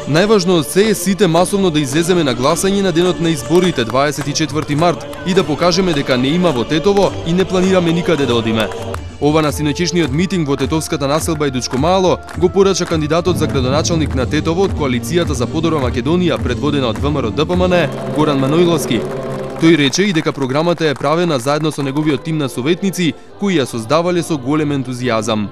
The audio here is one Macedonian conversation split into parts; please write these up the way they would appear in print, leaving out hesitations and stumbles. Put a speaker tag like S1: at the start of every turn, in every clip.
S1: Најважно од се е сите масовно да излеземе на гласање на денот на изборите 24 март и да покажеме дека не има во Тетово и не планираме никаде да одиме. Ова на синоќешниот митинг во Тетовската населба Идучко Мало го порача кандидатот за градоначалник на Тетово од коалицијата за подобра Македонија предводена од ВМРО ДПМН Горан Маноиловски. Тој рече и дека програмата е правена заедно со неговиот тим на советници кои ја создавале со голем ентузијазам.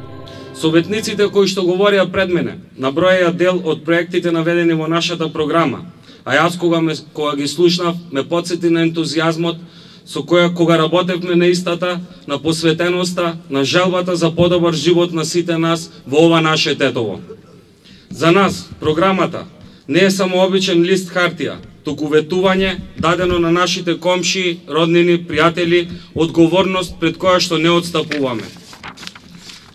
S2: Советниците кои што говорија пред мене наброја дел од проектите наведени во нашата програма, а јас кога ги слушнав ме потсети на ентузијазмот со кога работевме на истата, на посветеноста, на желбата за подобар живот на сите нас во ова наше Тетово. За нас програмата не е само обичен лист хартија, туку ветување дадено на нашите комши, роднини, пријатели, одговорност пред која што не отстапуваме.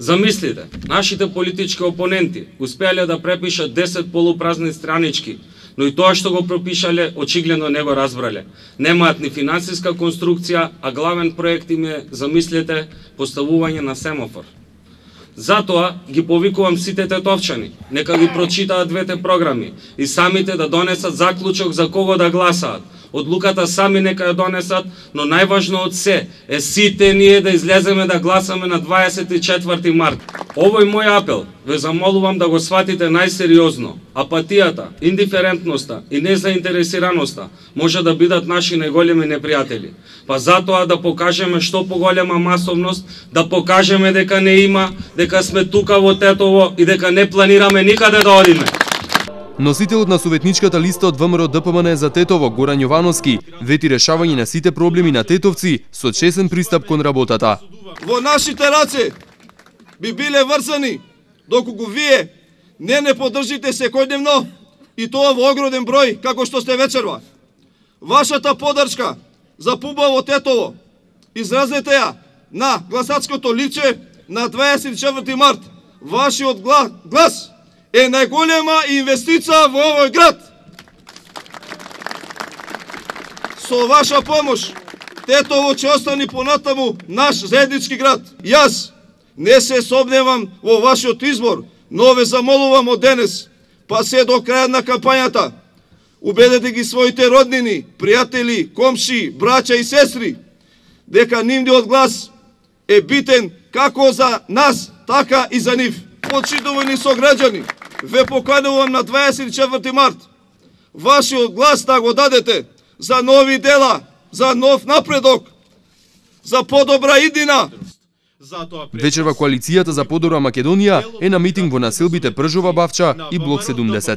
S2: Замислите, нашите политички опоненти успеале да препишат 10 полупразни странички, но и тоа што го пропишале очигледно не го разбрале. Немаат ни финансиска конструкција, а главен проект им е, замислете, поставување на семафор. Затоа ги повикувам сите тетовчани, нека ги прочитаат двете програми и самите да донесат заклучок за кого да гласаат. Одлуката сами нека ја донесат, но најважно од се е сите ние да излеземе да гласаме на 24 март. Овој мој апел ве замолувам да го сватите најсериозно. Апатијата, индиферентноста и незаинтересираноста може да бидат наши најголеми непријатели. Па затоа да покажеме што поголема масовност, да покажеме дека не има, дека сме тука во Тетово и дека не планираме никаде да одиме.
S1: Носителот на советничката листа од ВМРО ДПМН за Тетово, Горан Јовановски, вети решавање на сите проблеми на тетовци со чесен пристап кон работата.
S3: Во нашите раце би биле врзани доколку вие не поддржите секојдневно и тоа во огромен број како што сте вечерва. Вашата поддршка за пубаво Тетово изразете ја на гласачкото личе на 24 март. Вашиот глас е најголема инвестиција во овој град. Со ваша помош, Тетово ќе остане понатаму наш заеднички град. Јас не се собневам во вашиот избор, но ве замолувам од денес, па се до крајот на кампањата, убедете ги своите роднини, пријатели, комши, браќа и сестри, дека нивниот глас е битен како за нас, така и за нив. Почитувани сограѓани, ве поканувам на 24 март. Вашиот глас да го дадете за нови дела, за нов напредок, за подобра иднина.
S1: Вечерва коалицијата за подобра Македонија е на митинг во населбите Пржова Бавча и блок 70.